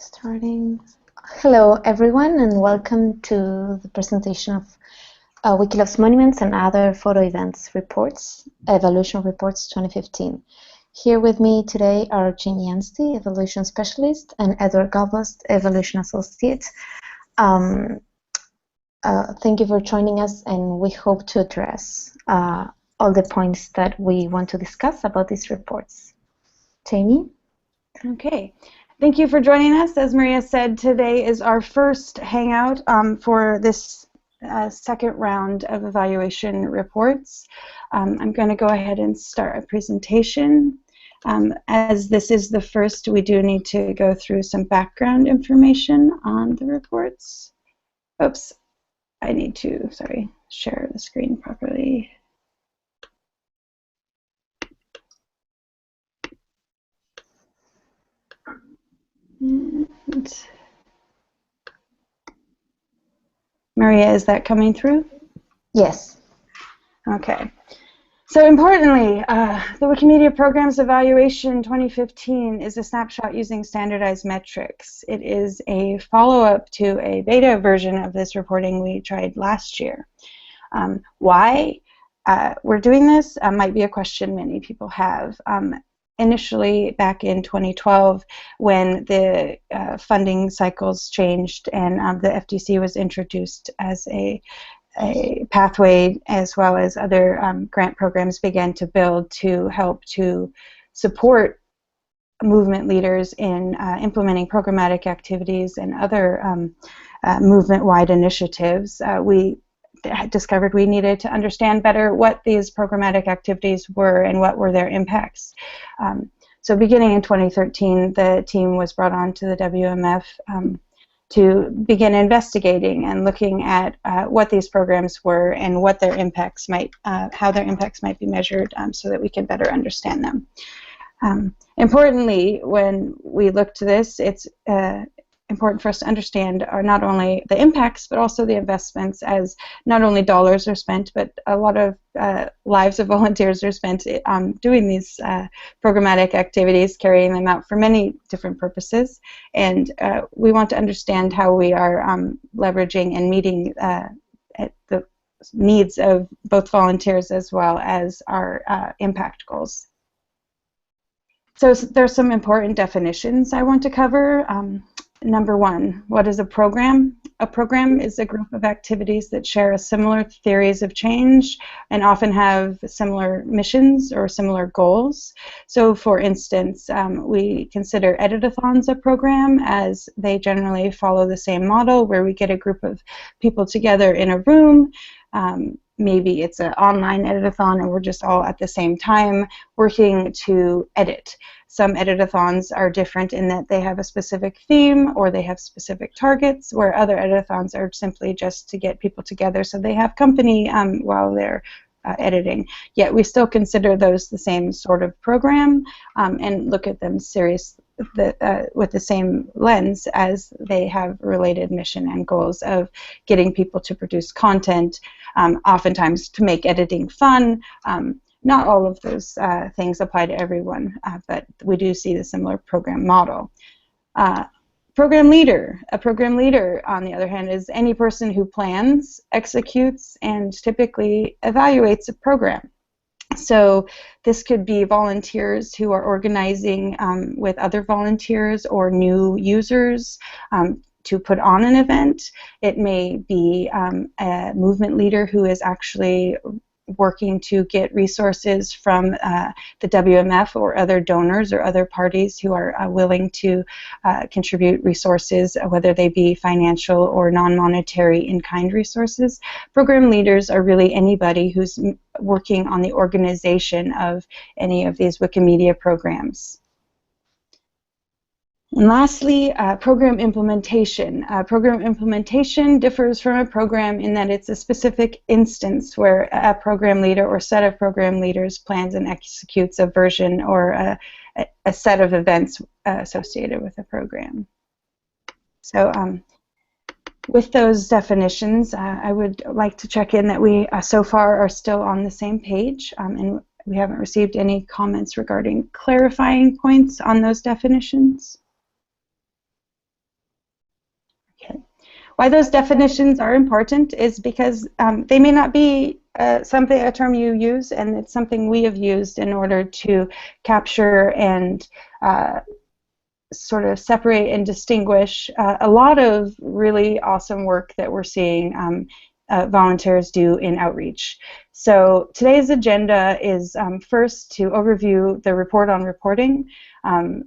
Starting. Hello, everyone, and welcome to the presentation of Wiki Loves Monuments and Other Photo Events Reports, Evaluation Reports 2015. Here with me today are Jamie Anstey, Evaluation Specialist, and Edward Galvast, Evaluation Associate. Thank you for joining us, and we hope to address all the points that we want to discuss about these reports. Jamie? Okay. Thank you for joining us. As Maria said, today is our first hangout for this second round of evaluation reports. I'm going to go ahead and start a presentation. As this is the first, we do need to go through some background information on the reports. Oops, I need to, share the screen properly. Maria, is that coming through? Yes. Okay. So importantly, the Wikimedia Programs Evaluation 2015 is a snapshot using standardized metrics. It is a follow-up to a beta version of this reporting we tried last year. Why we're doing this might be a question many people have. Initially, back in 2012, when the funding cycles changed and the FTC was introduced as a pathway, as well as other grant programs began to build to help to support movement leaders in implementing programmatic activities and other movement-wide initiatives, we discovered we needed to understand better what these programmatic activities were and what were their impacts. So beginning in 2013, the team was brought on to the WMF to begin investigating and looking at what these programs were and what their impacts might, how their impacts might be measured, so that we can better understand them. Importantly, when we look to this, it's important for us to understand are not only the impacts but also the investments, as not only dollars are spent but a lot of lives of volunteers are spent doing these programmatic activities, carrying them out for many different purposes, and we want to understand how we are leveraging and meeting the needs of both volunteers as well as our impact goals. So there's some important definitions I want to cover. Number one, what is a program? A program is a group of activities that share a similar theories of change and often have similar missions or similar goals. So for instance, we consider edit-a-thons a program, as they generally follow the same model where we get a group of people together in a room. Maybe it's an online edit-a-thon and we're just all at the same time working to edit. Some edit-a-thons are different in that they have a specific theme or they have specific targets, where other edit-a-thons are simply just to get people together so they have company while they're editing. Yet we still consider those the same sort of program and look at them with the same lens, as they have related mission and goals of getting people to produce content, oftentimes to make editing fun. Not all of those things apply to everyone, but we do see the similar program model. Program leader. A program leader, on the other hand, is any person who plans, executes, and typically evaluates a program. So this could be volunteers who are organizing with other volunteers or new users to put on an event. It may be a movement leader who is actually working to get resources from the WMF or other donors or other parties who are willing to contribute resources, whether they be financial or non-monetary in-kind resources. Program leaders are really anybody who's working on the organization of any of these Wikimedia programs. And lastly, program implementation. Program implementation differs from a program in that it's a specific instance where a program leader or set of program leaders plans and executes a version or a set of events associated with a program. So with those definitions, I would like to check in that we so far are still on the same page, and we haven't received any comments regarding clarifying points on those definitions. Why those definitions are important is because they may not be a term you use, and it's something we have used in order to capture and sort of separate and distinguish a lot of really awesome work that we're seeing volunteers do in outreach. So today's agenda is first to overview the report on reporting,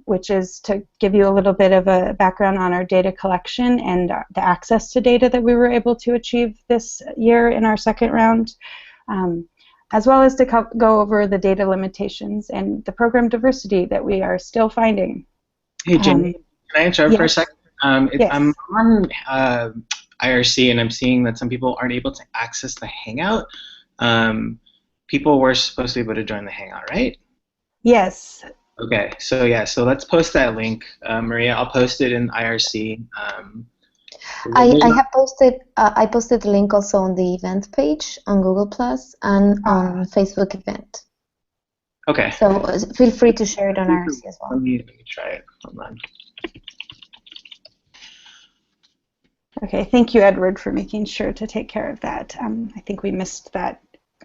which is to give you a little bit of a background on our data collection and the access to data that we were able to achieve this year in our second round, as well as to go over the data limitations and the program diversity that we are still finding. Hey, Jenny, can I interrupt for a second? Yes. I'm on IRC, and I'm seeing that some people aren't able to access the Hangout. People were supposed to be able to join the Hangout, right? Yes. Okay, so yeah, so let's post that link. Maria, I'll post it in IRC. I posted the link also on the event page on Google Plus and on Facebook event. Okay. So feel free to share it on IRC as well. Let me try it. Hold on. Okay, thank you, Edward, for making sure to take care of that. I think we missed that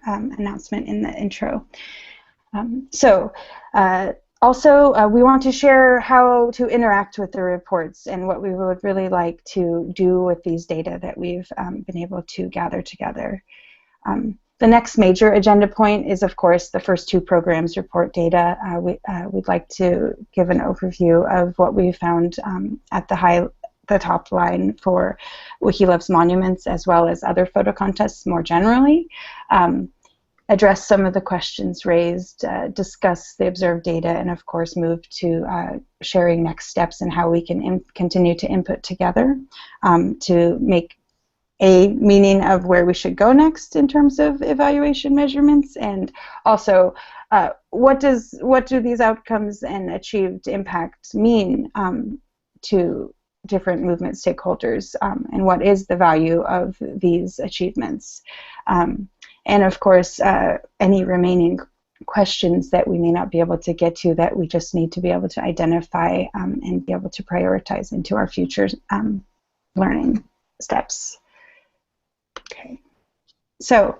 announcement in the intro. Also, we want to share how to interact with the reports and what we would really like to do with these data that we've been able to gather together. The next major agenda point is, of course, the first two programs report data. We'd like to give an overview of what we found at the top line for Wiki Loves Monuments, as well as other photo contests more generally, address some of the questions raised, discuss the observed data, and of course move to sharing next steps and how we can continue to input together to make a meaning of where we should go next in terms of evaluation measurements, and also what do these outcomes and achieved impacts mean to different movement stakeholders, and what is the value of these achievements, and of course any remaining questions that we may not be able to get to that we just need to be able to identify and be able to prioritize into our future learning steps. Okay, so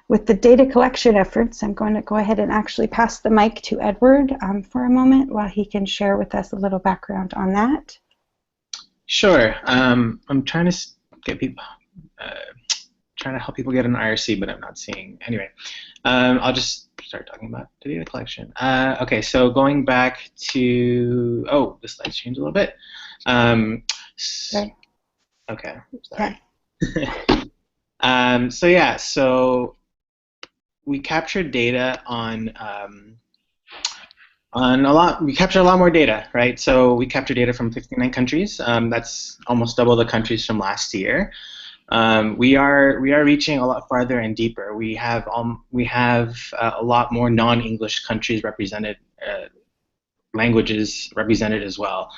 with the data collection efforts, I'm going to go ahead and actually pass the mic to Edward for a moment while he can share with us a little background on that. Sure. I'm trying to get people, trying to help people get an IRC, but I'm not seeing. Anyway, I'll just start talking about the data collection. Okay, so going back to, oh, the slides changed a little bit. Okay. Okay. Sorry. So yeah, so we captured data on a lot. We captured a lot more data, right? So we captured data from 59 countries. That's almost double the countries from last year. We are reaching a lot farther and deeper. We have a lot more non-English countries represented, languages represented as well,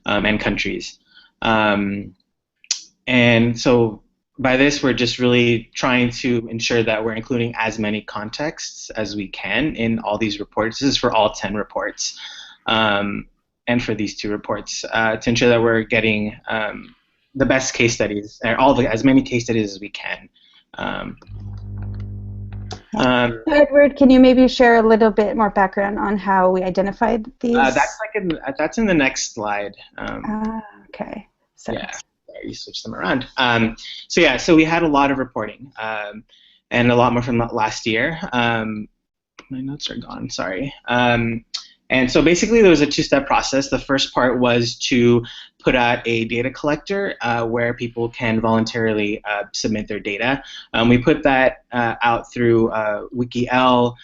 and countries. And so by this, we're just really trying to ensure that we're including as many contexts as we can in all these reports. This is for all 10 reports, and for these 2 reports, to ensure that we're getting the best case studies, or as many case studies as we can. Edward, can you maybe share a little bit more background on how we identified these? That's in the next slide. Okay. So. Yeah. You switch them around. So yeah, so we had a lot of reporting, and a lot more from last year. My notes are gone, sorry. And so basically there was a 2-step process. The first part was to put out a data collector where people can voluntarily submit their data. We put that out through WikiL,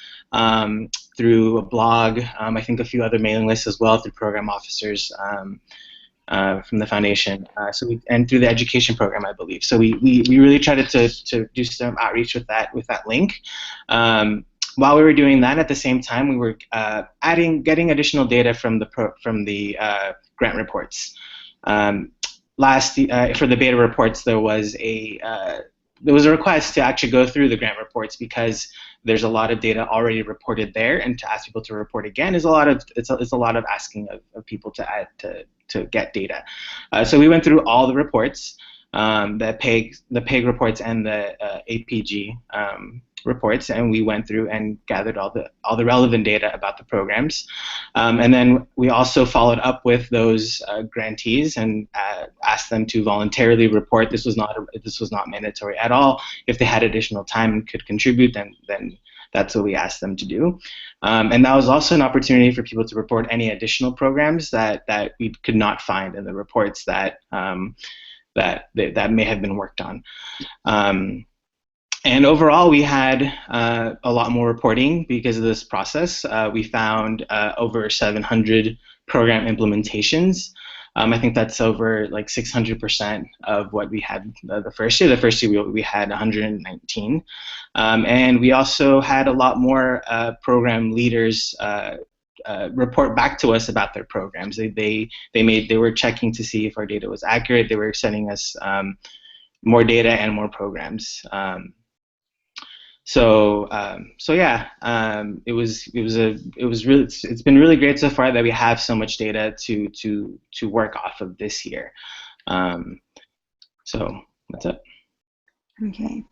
through a blog, I think a few other mailing lists as well, through program officers from the foundation, and through the education program, I believe. So we really tried to do some outreach with that link. While we were doing that, at the same time, we were getting additional data from the grant reports. For the beta reports, there was a request to actually go through the grant reports because there's a lot of data already reported there, and to ask people to report again is a lot of asking of people to get data. So we went through all the reports. the PEG reports and the APG reports, and we went through and gathered all the relevant data about the programs, and then we also followed up with those grantees and asked them to voluntarily report. This was not mandatory at all. If they had additional time and could contribute, then that's what we asked them to do, and that was also an opportunity for people to report any additional programs that we could not find in the reports that may have been worked on. And overall, we had a lot more reporting because of this process. We found over 700 program implementations. I think that's over like 600% of what we had the first year. The first year we had 119. And we also had a lot more program leaders report back to us about their programs. They were checking to see if our data was accurate. They were sending us more data and more programs. So yeah, it's been really great so far that we have so much data to work off of this year. So that's it. Okay.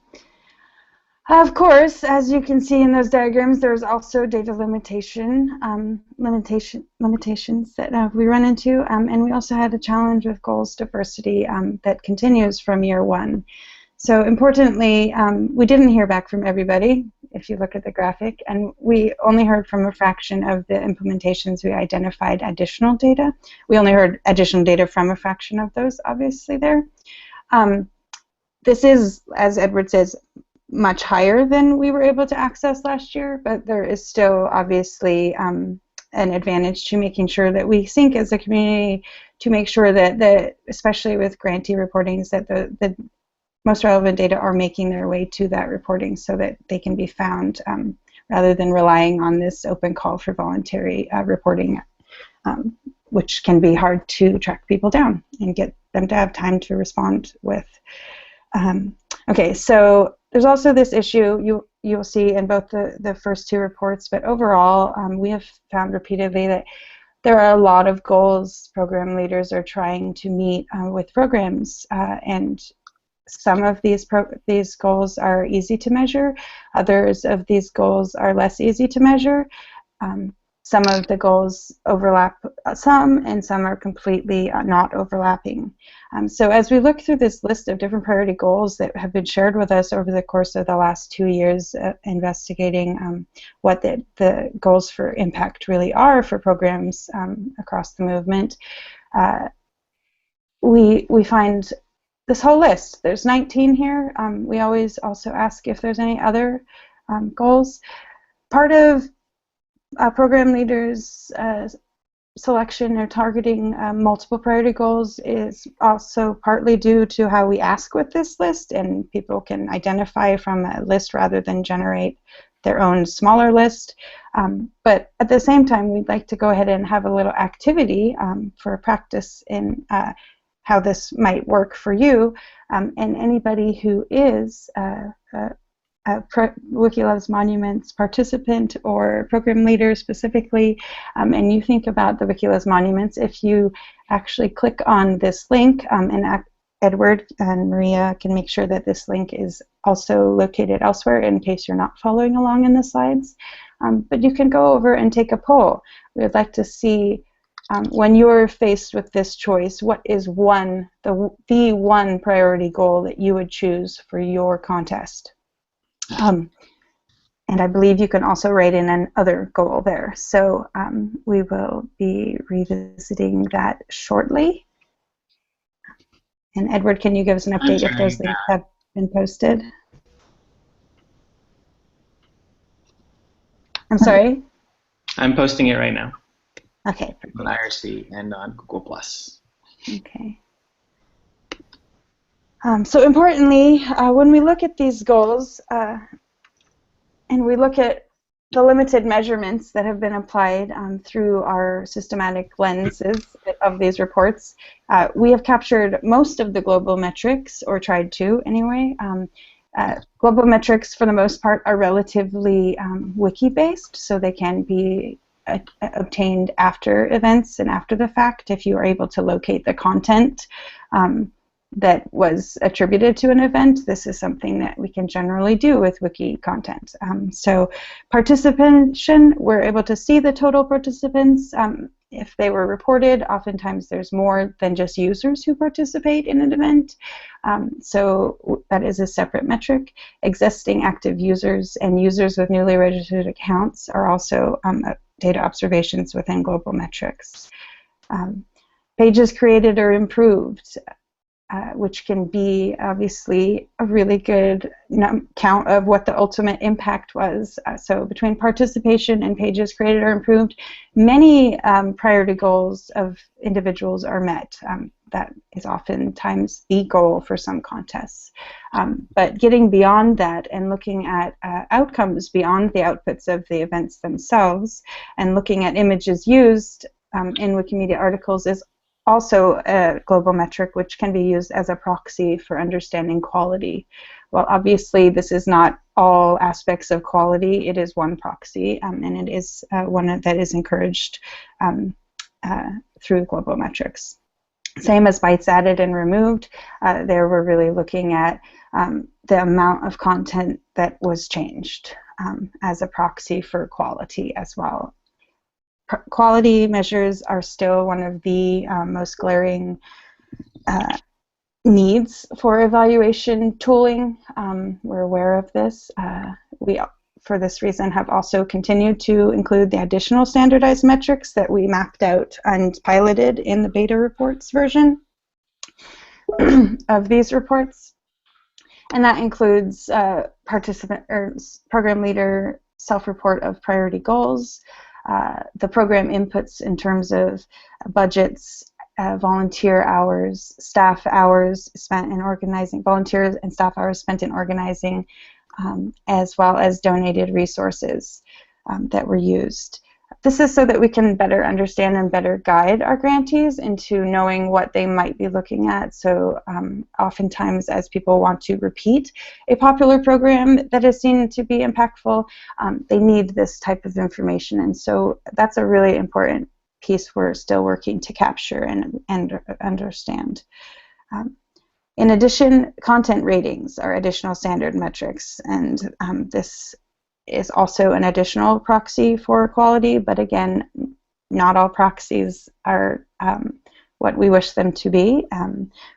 Of course, as you can see in those diagrams, there's also data limitations that we run into, and we also had a challenge with goals diversity that continues from year one. So importantly, we didn't hear back from everybody, if you look at the graphic, and we only heard from a fraction of the implementations we identified additional data. We only heard additional data from a fraction of those, obviously, there. This is, as Edward says, much higher than we were able to access last year, but there is still obviously an advantage to making sure that we sync as a community to make sure that, especially with grantee reportings, that the most relevant data are making their way to that reporting so that they can be found rather than relying on this open call for voluntary reporting, which can be hard to track people down and get them to have time to respond with. Okay, so there's also this issue you'll see in both the first two reports, but overall we have found repeatedly that there are a lot of goals program leaders are trying to meet with programs, and some of these goals are easy to measure, others of these goals are less easy to measure. Some of the goals overlap some, and some are completely not overlapping. So as we look through this list of different priority goals that have been shared with us over the course of the last 2 years investigating what the goals for impact really are for programs across the movement, we find this whole list. There's 19 here. We always also ask if there's any other goals. Part of program leaders' selection or targeting multiple priority goals is also partly due to how we ask with this list, and people can identify from a list rather than generate their own smaller list. But at the same time, we'd like to go ahead and have a little activity for practice in how this might work for you, and anybody who is Wiki Loves Monuments participant or program leader specifically, and you think about the Wiki Loves Monuments, if you actually click on this link, and Edward and Maria can make sure that this link is also located elsewhere in case you're not following along in the slides, but you can go over and take a poll. We would like to see when you're faced with this choice, what is the one priority goal that you would choose for your contest? And I believe you can also write in another goal there. So we will be revisiting that shortly. And Edward, can you give us an update if those links have been posted? I'm sorry? I'm posting it right now. Okay. On IRC and on Google+. Okay. So importantly, when we look at these goals and we look at the limited measurements that have been applied through our systematic lenses of these reports, we have captured most of the global metrics, or tried to anyway. Global metrics, for the most part, are relatively wiki-based, so they can be obtained after events and after the fact if you are able to locate the content. that was attributed to an event. This is something that we can generally do with wiki content. So participation, we're able to see the total participants. If they were reported, oftentimes there's more than just users who participate in an event. So that is a separate metric. Existing active users and users with newly registered accounts are also data observations within global metrics. Pages created or improved, which can be obviously a really good count of what the ultimate impact was. So between participation and pages created or improved, many priority goals of individuals are met. That is oftentimes the goal for some contests. But getting beyond that and looking at outcomes beyond the outputs of the events themselves and looking at images used in Wikimedia articles is also a global metric which can be used as a proxy for understanding quality. Well, obviously this is not all aspects of quality, it is one proxy, and it is one that is encouraged through global metrics. Same as bytes added and removed, there we're really looking at the amount of content that was changed as a proxy for quality as well. Quality measures are still one of the most glaring needs for evaluation tooling. We're aware of this. We, for this reason, have also continued to include the additional standardized metrics that we mapped out and piloted in the beta reports version of these reports. And that includes participant or program leader self-report of priority goals, the program inputs in terms of budgets, volunteer hours, staff hours spent in organizing, volunteers and staff hours spent in organizing, as well as donated resources that were used. This is so that we can better understand and better guide our grantees into knowing what they might be looking at. So oftentimes as people want to repeat a popular program that is seen to be impactful, they need this type of information. And so that's a really important piece we're still working to capture and understand. In addition, content ratings are additional standard metrics, and this is also an additional proxy for quality, but again, not all proxies are what we wish them to be.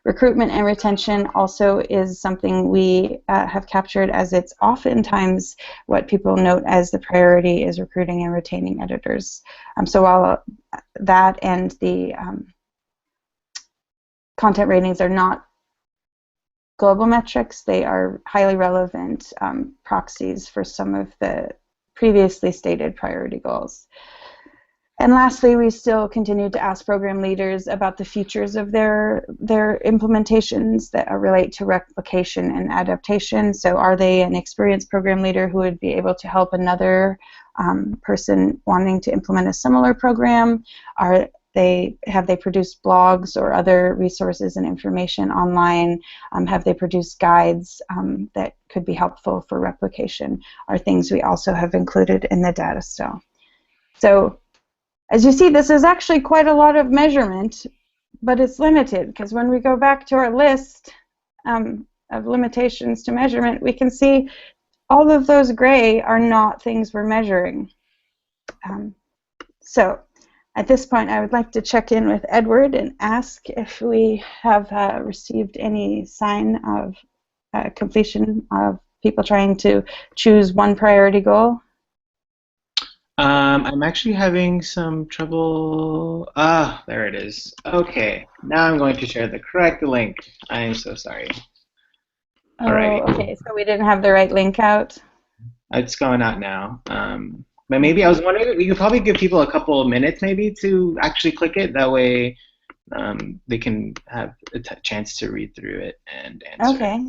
Recruitment and retention also is something we have captured, as it's oftentimes what people note as the priority is recruiting and retaining editors. So while that and the content ratings are not global metrics, they are highly relevant proxies for some of the previously stated priority goals. And lastly, we still continue to ask program leaders about the features of their implementations that relate to replication and adaptation. So are they an experienced program leader who would be able to help another person wanting to implement a similar program? Have they produced blogs or other resources and information online? Have they produced guides that could be helpful for replication? Are things we also have included in the data still. So as you see, this is actually quite a lot of measurement, but it's limited, because when we go back to our list of limitations to measurement, we can see all of those gray are not things we're measuring. So at this point, I would like to check in with Edward and ask if we have received any sign of completion of people trying to choose one priority goal. I'm actually having some trouble. Ah, there it is. Okay, now I'm going to share the correct link. I am so sorry. Alrighty. Oh, okay, so we didn't have the right link out. It's going out now. But maybe I was wondering, we could probably give people a couple of minutes maybe to actually click it. That way they can have a chance to read through it and answer. Okay.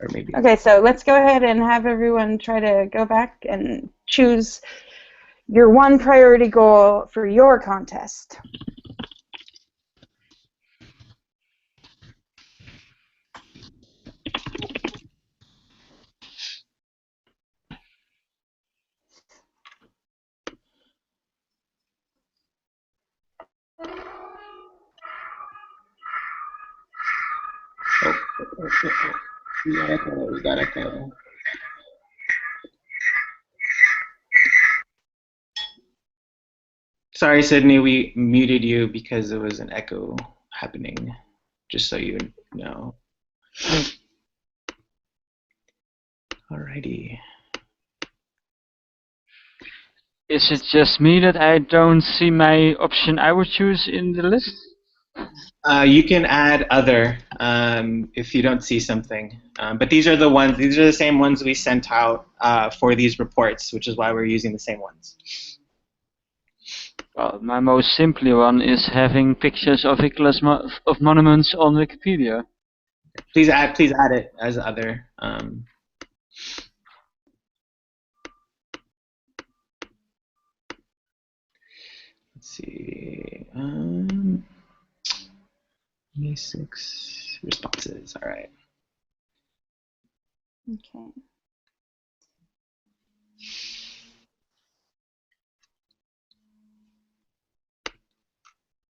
Or maybe. Okay, so let's go ahead and have everyone try to go back and choose your one priority goal for your contest. We got echo. Sorry, Sydney, we muted you because there was an echo happening, just so you know. Alrighty. Is it just me that I don't see my option I would choose in the list? You can add other if you don't see something. But these are the same ones we sent out for these reports, which is why we're using the same ones. Well, my most simple one is having pictures of of monuments on Wikipedia. Please add it as other. Let's see. May 6 responses. All right. Okay.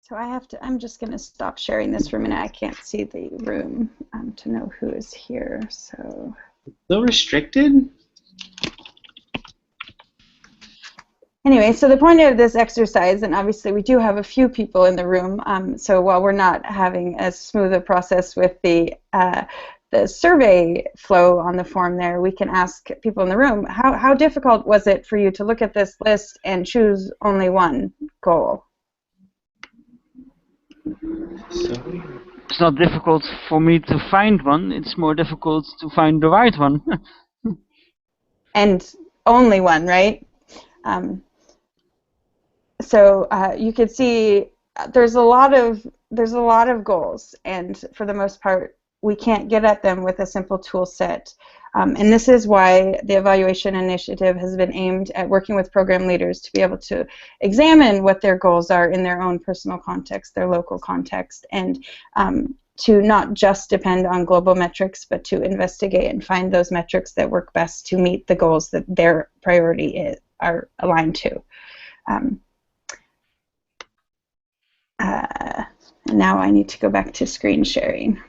So I'm just going to stop sharing this for a minute. I can't see the room to know who is here. So. Still restricted? Anyway, so the point of this exercise, and obviously we do have a few people in the room, so while we're not having as smooth a process with the survey flow on the form there, we can ask people in the room, how difficult was it for you to look at this list and choose only one goal? It's not difficult for me to find one, it's more difficult to find the right one. And only one, right? So you could see there's a lot of goals, and for the most part we can't get at them with a simple tool set. And this is why the evaluation initiative has been aimed at working with program leaders to be able to examine what their goals are in their own personal context, their local context, and to not just depend on global metrics, but to investigate and find those metrics that work best to meet the goals that their priority are aligned to. Now I need to go back to screen sharing.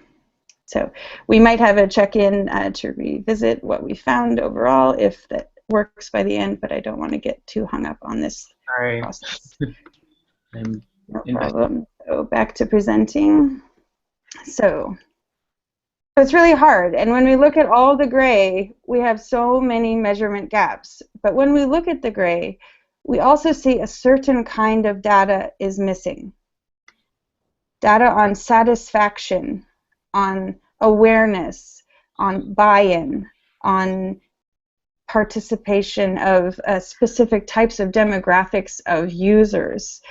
So we might have a check-in to revisit what we found overall if that works by the end, but I don't want to get too hung up on this process. No problem. So back to presenting. So it's really hard, and when we look at all the gray, we have so many measurement gaps. But when we look at the gray, we also see a certain kind of data is missing. Data on satisfaction, on awareness, on buy-in, on participation of specific types of demographics of users,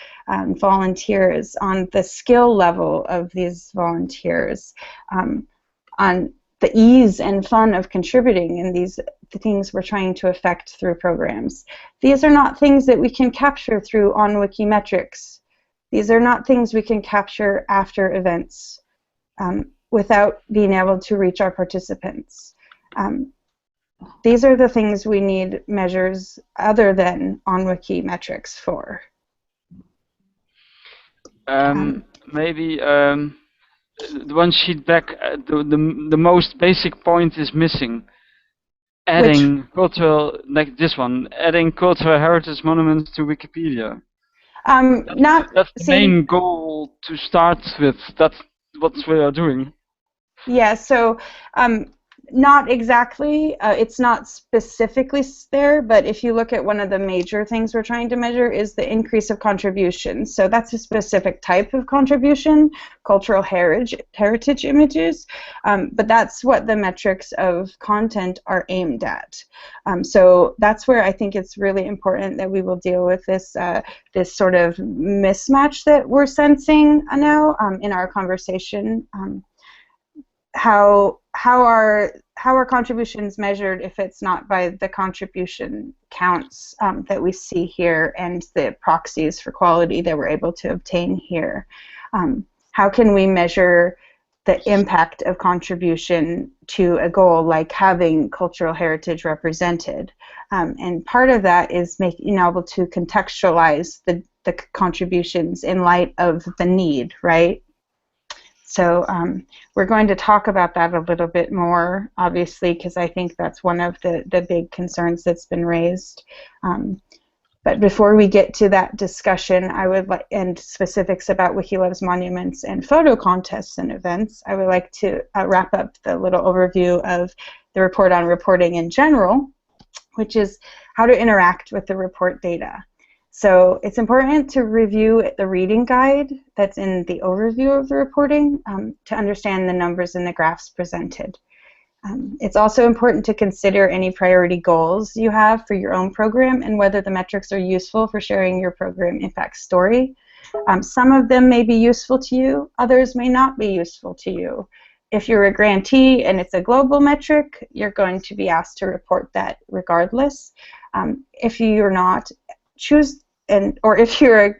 volunteers, on the skill level of these volunteers, on the ease and fun of contributing in the things we're trying to affect through programs. These are not things that we can capture through on-wiki metrics. These are not things we can capture after events without being able to reach our participants. These are the things we need measures other than on-wiki metrics for. Maybe the one sheet back, the most basic point is missing. Adding cultural, like this one, adding cultural heritage monuments to Wikipedia. That's the main goal to start with. That's what we are doing. Yeah, so not exactly. It's not specifically there, but if you look at one of the major things we're trying to measure is the increase of contribution. So that's a specific type of contribution, cultural heritage images, but that's what the metrics of content are aimed at. So that's where I think it's really important that we will deal with this this sort of mismatch that we're sensing now in our conversation. How are contributions measured if it's not by the contribution counts that we see here and the proxies for quality that we're able to obtain here? How can we measure the impact of contribution to a goal like having cultural heritage represented? And part of that is being able to contextualize the contributions in light of the need, right? So we're going to talk about that a little bit more, obviously, because I think that's one of the big concerns that's been raised. But before we get to that discussion, I would like, and specifics about Wiki Loves Monuments and photo contests and events, I would like to wrap up the little overview of the report on reporting in general, which is how to interact with the report data. So it's important to review the reading guide that's in the overview of the reporting to understand the numbers and the graphs presented. It's also important to consider any priority goals you have for your own program and whether the metrics are useful for sharing your program impact story. Some of them may be useful to you, others may not be useful to you. If you're a grantee and it's a global metric, you're going to be asked to report that regardless. If you're not, or if you're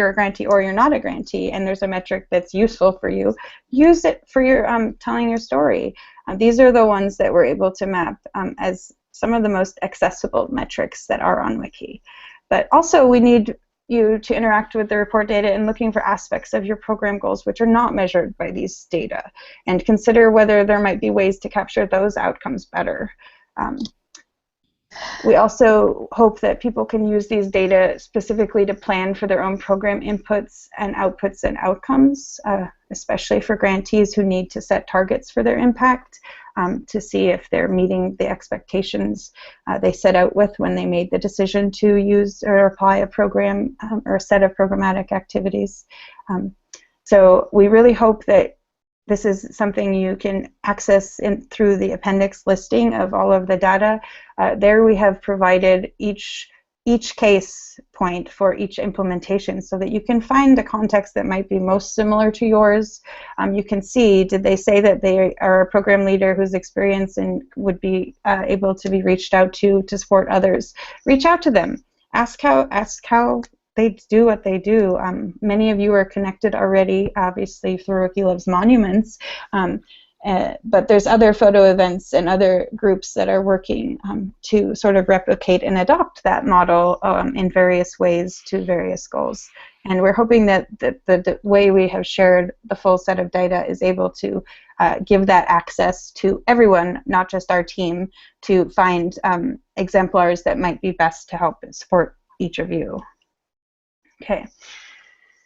a grantee or you're not a grantee and there's a metric that's useful for you, use it for your telling your story. These are the ones that we're able to map as some of the most accessible metrics that are on Wiki. But also we need you to interact with the report data and looking for aspects of your program goals which are not measured by these data, and consider whether there might be ways to capture those outcomes better. We also hope that people can use these data specifically to plan for their own program inputs and outputs and outcomes, especially for grantees who need to set targets for their impact to see if they're meeting the expectations they set out with when they made the decision to use or apply a program or a set of programmatic activities. So we really hope that this is something you can access through the appendix listing of all of the data. There we have provided each case point for each implementation so that you can find a context that might be most similar to yours. You can see, did they say that they are a program leader whose experience and would be able to be reached out to support others? Reach out to them. Ask how they do what they do. Many of you are connected already, obviously, through Wiki Loves Monuments, but there's other photo events and other groups that are working to sort of replicate and adopt that model in various ways to various goals. And we're hoping that the way we have shared the full set of data is able to give that access to everyone, not just our team, to find exemplars that might be best to help support each of you. Okay,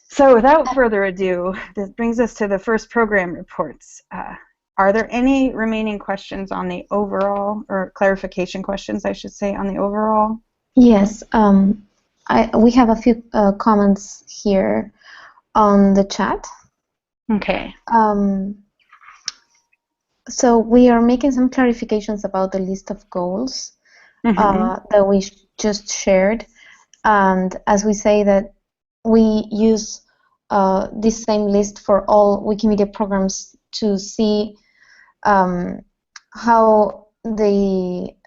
so without further ado, this brings us to the first program reports. Are there any remaining questions on the overall, or clarification questions, I should say, on the overall? Yes, we have a few comments here on the chat. Okay. So we are making some clarifications about the list of goals that we just shared. And as we say that we use this same list for all Wikimedia programs to see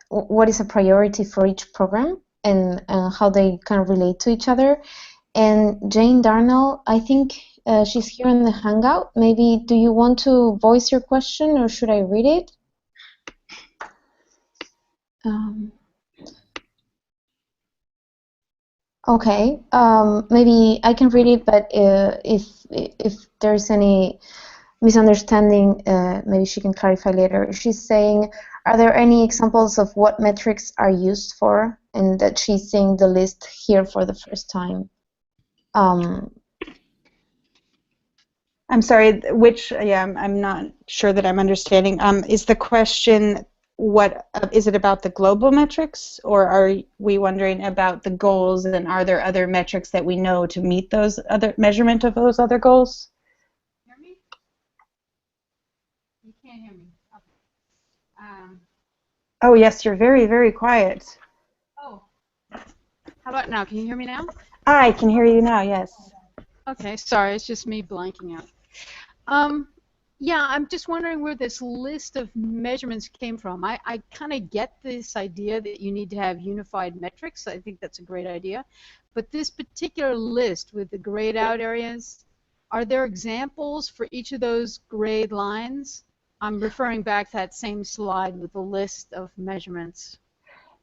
what is a priority for each program and how they kind of relate to each other. And Jane Darnell, I think she's here in the Hangout. Maybe do you want to voice your question or should I read it? Okay, maybe I can read it, but if there's any misunderstanding, maybe she can clarify later. She's saying, are there any examples of what metrics are used for, and that she's seeing the list here for the first time? I'm sorry, which, yeah, I'm not sure that I'm understanding. Is the question, what is it about the global metrics, or are we wondering about the goals, and are there other metrics that we know to meet those other measurement of those other goals? Hear me? You can't hear me. Okay. Oh yes, you're very, very quiet. Oh, how about now? Can you hear me now? I can hear you now, yes. Okay, sorry, it's just me blanking out. Yeah, I'm just wondering where this list of measurements came from. I kind of get this idea that you need to have unified metrics. I think that's a great idea. But this particular list with the grayed out areas, are there examples for each of those grayed lines? I'm referring back to that same slide with the list of measurements.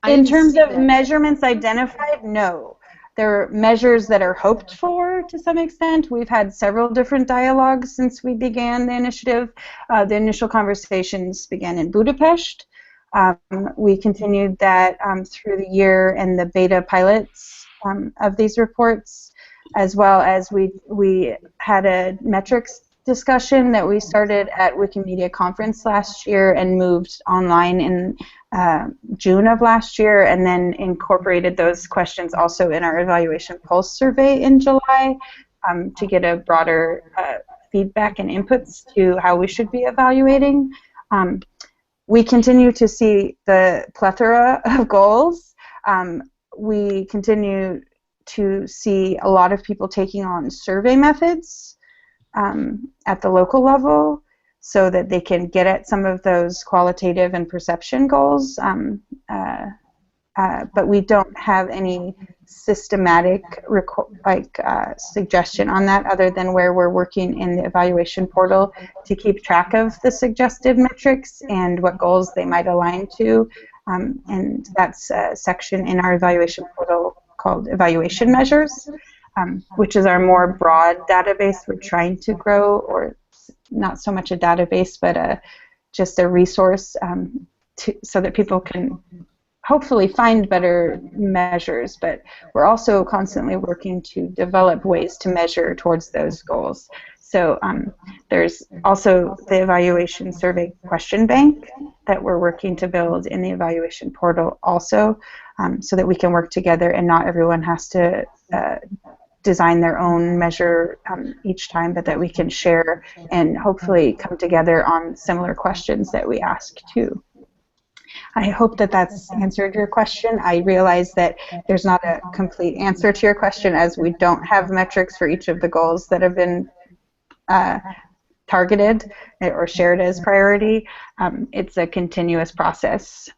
In terms of measurements identified, no. there are measures that are hoped for to some extent. We've had several different dialogues since we began the initiative. The initial conversations began in Budapest. We continued that through the year and the beta pilots of these reports, as well as we had a metrics discussion that we started at Wikimedia Conference last year and moved online in June of last year, and then incorporated those questions also in our evaluation pulse survey in July to get a broader feedback and inputs to how we should be evaluating. We continue to see the plethora of goals. We continue to see a lot of people taking on survey methods at the local level so that they can get at some of those qualitative and perception goals. But we don't have any systematic suggestion on that, other than where we're working in the evaluation portal to keep track of the suggested metrics and what goals they might align to. And that's a section in our evaluation portal called Evaluation Measures, which is our more broad database we're trying to grow, or not so much a database, but just a resource so that people can hopefully find better measures. But we're also constantly working to develop ways to measure towards those goals. So there's also the evaluation survey question bank that we're working to build in the evaluation portal also, so that we can work together and not everyone has to design their own measure each time, but that we can share and hopefully come together on similar questions that we ask too. I hope that that's answered your question. I realize that there's not a complete answer to your question, as we don't have metrics for each of the goals that have been targeted or shared as priority. It's a continuous process.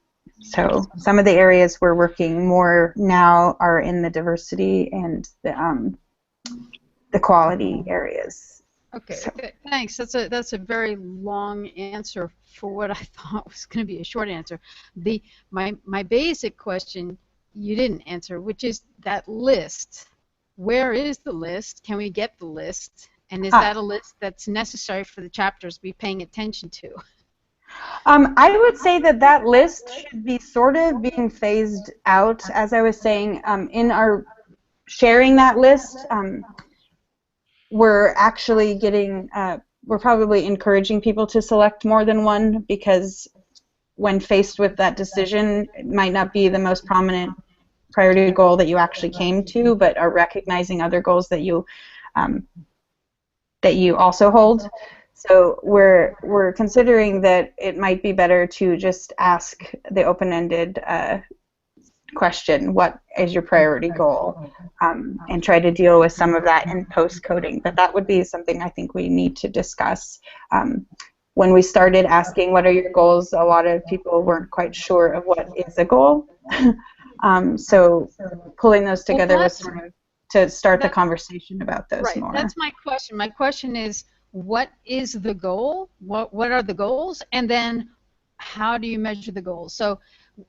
So some of the areas we're working more now are in the diversity and the quality areas. Okay, so. Thanks. That's a very long answer for what I thought was going to be a short answer. My basic question you didn't answer, which is that list. Where is the list? Can we get the list? And is that a list that's necessary for the chapters to be paying attention to? I would say that list should be sort of being phased out. As I was saying, in our sharing that list, we're actually getting, we're probably encouraging people to select more than one, because when faced with that decision, it might not be the most prominent priority goal that you actually came to, but are recognizing other goals that you also hold. So we're considering that it might be better to just ask the open-ended question, what is your priority goal, and try to deal with some of that in post-coding. But that would be something I think we need to discuss. When we started asking what are your goals, a lot of people weren't quite sure of what is a goal. So pulling those together was sort of to start the conversation about those more. Right, that's my question. My question is, what is the goal? What are the goals? And then how do you measure the goals? So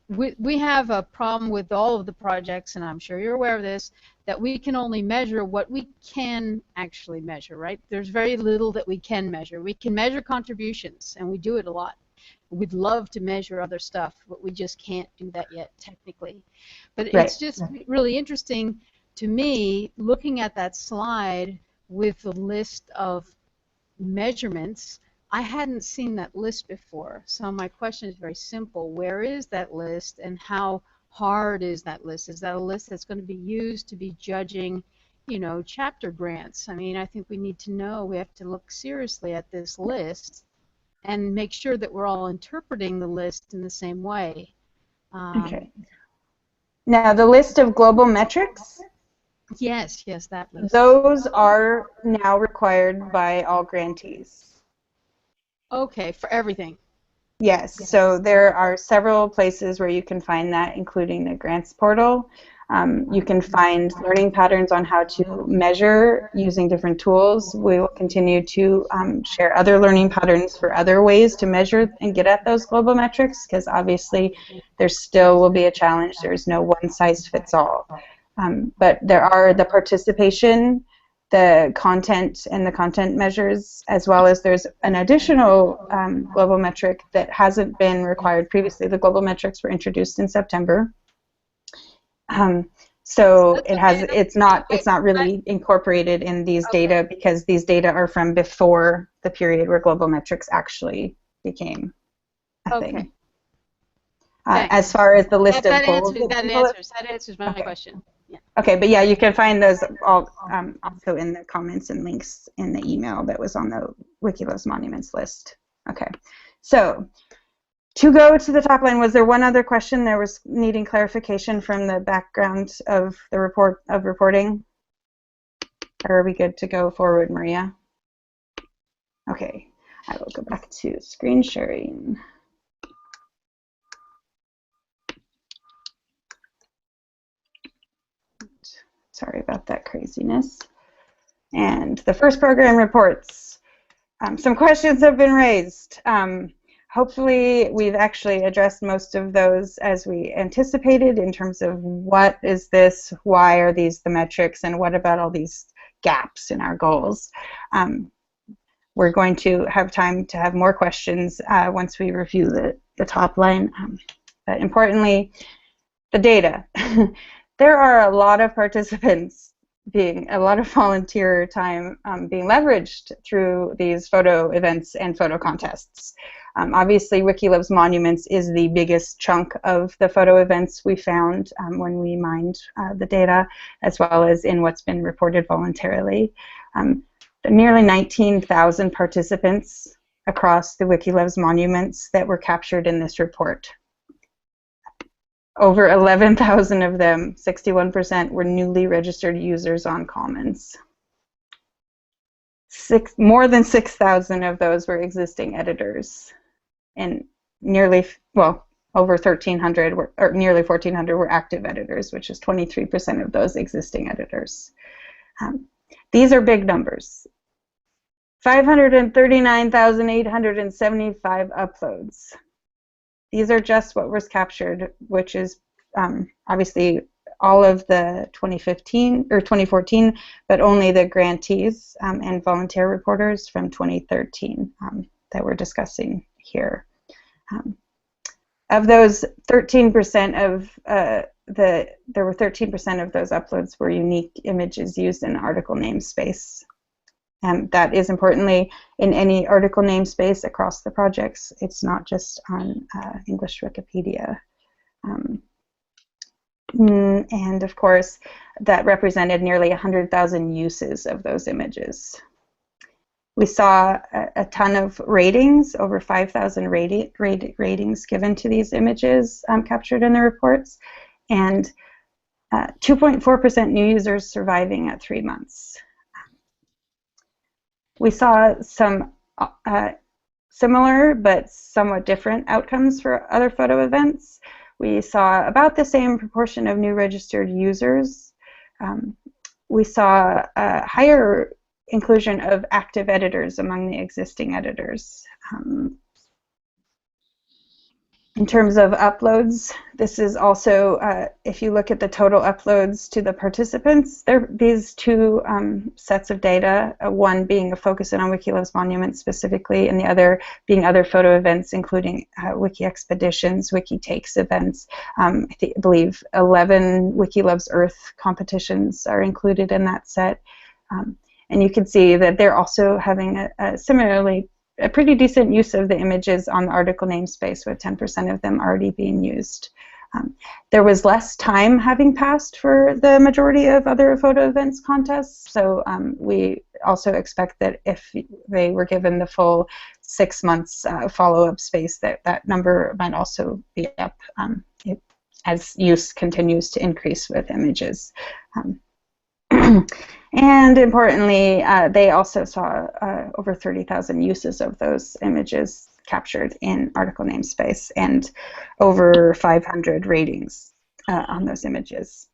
we have a problem with all of the projects, and I'm sure you're aware of this, that we can only measure what we can actually measure, right? There's very little that we can measure. We can measure contributions, and we do it a lot. We'd love to measure other stuff, but we just can't do that yet technically. But it's just really interesting to me, looking at that slide with the list of measurements. I hadn't seen that list before, so my question is very simple. Where is that list, and how hard is that list? Is that a list that's going to be used to be judging, you know, chapter grants? I mean, I think we need to know, we have to look seriously at this list and make sure that we're all interpreting the list in the same way. Okay. Now, the list of global metrics? Yes, that list. Those are now required by all grantees. Okay, for everything. Yes, so there are several places where you can find that, including the grants portal. You can find learning patterns on how to measure using different tools. We will continue to share other learning patterns for other ways to measure and get at those global metrics, because obviously there still will be a challenge. There's no one-size-fits-all. But there are the participation, the content, and the content measures, as well as there's an additional global metric that hasn't been required previously. The global metrics were introduced in September. So it's not really incorporated in these data because these data are from before the period where global metrics actually became a thing. As far as the list of goals, that answers my question. Yeah. Okay, but yeah, you can find those all also in the comments and links in the email that was on the Wiki Loves Monuments list. Okay, so to go to the top line, was there one other question there was needing clarification from the background of the reporting? Or are we good to go forward, Maria? Okay, I will go back to screen sharing. Sorry about that craziness. And the first program reports. Some questions have been raised. Hopefully we've actually addressed most of those as we anticipated in terms of what is this, why are these the metrics, and what about all these gaps in our goals. We're going to have time to have more questions once we review the top line. But importantly, the data. There are a lot of participants a lot of volunteer time being leveraged through these photo events and photo contests. Obviously, Wiki Loves Monuments is the biggest chunk of the photo events we found when we mined the data, as well as in what's been reported voluntarily. The nearly 19,000 participants across the Wiki Loves Monuments that were captured in this report. Over 11,000 of them, 61%, were newly registered users on Commons. More than 6,000 of those were existing editors, and nearly, well, over 1,300 or nearly 1,400 were active editors, which is 23% of those existing editors. These are big numbers. 539,875 uploads. These are just what was captured, which is obviously all of the 2015 or 2014, but only the grantees and volunteer reporters from 2013 that we're discussing here. Of those, 13% of there were 13% of those uploads were unique images used in article namespace. That is importantly in any article namespace across the projects. It's not just on English Wikipedia. And of course, that represented nearly 100,000 uses of those images. We saw a ton of ratings, over 5,000 ratings given to these images captured in the reports, and 2.4% new users surviving at 3 months. We saw some similar but somewhat different outcomes for other photo events. We saw about the same proportion of new registered users. We saw a higher inclusion of active editors among the existing editors. In terms of uploads, this is also, if you look at the total uploads to the participants, these two sets of data, one being a focus on Wiki Loves Monuments specifically, and the other being other photo events, including Wiki Expeditions, Wiki Takes events. I believe 11 Wiki Loves Earth competitions are included in that set. And you can see that they're also having a pretty decent use of the images on the article namespace, with 10% of them already being used. There was less time having passed for the majority of other photo events contests, so we also expect that if they were given the full 6 months follow-up space, that number might also be up as use continues to increase with images. And importantly, they also saw over 30,000 uses of those images captured in article namespace and over 500 ratings on those images.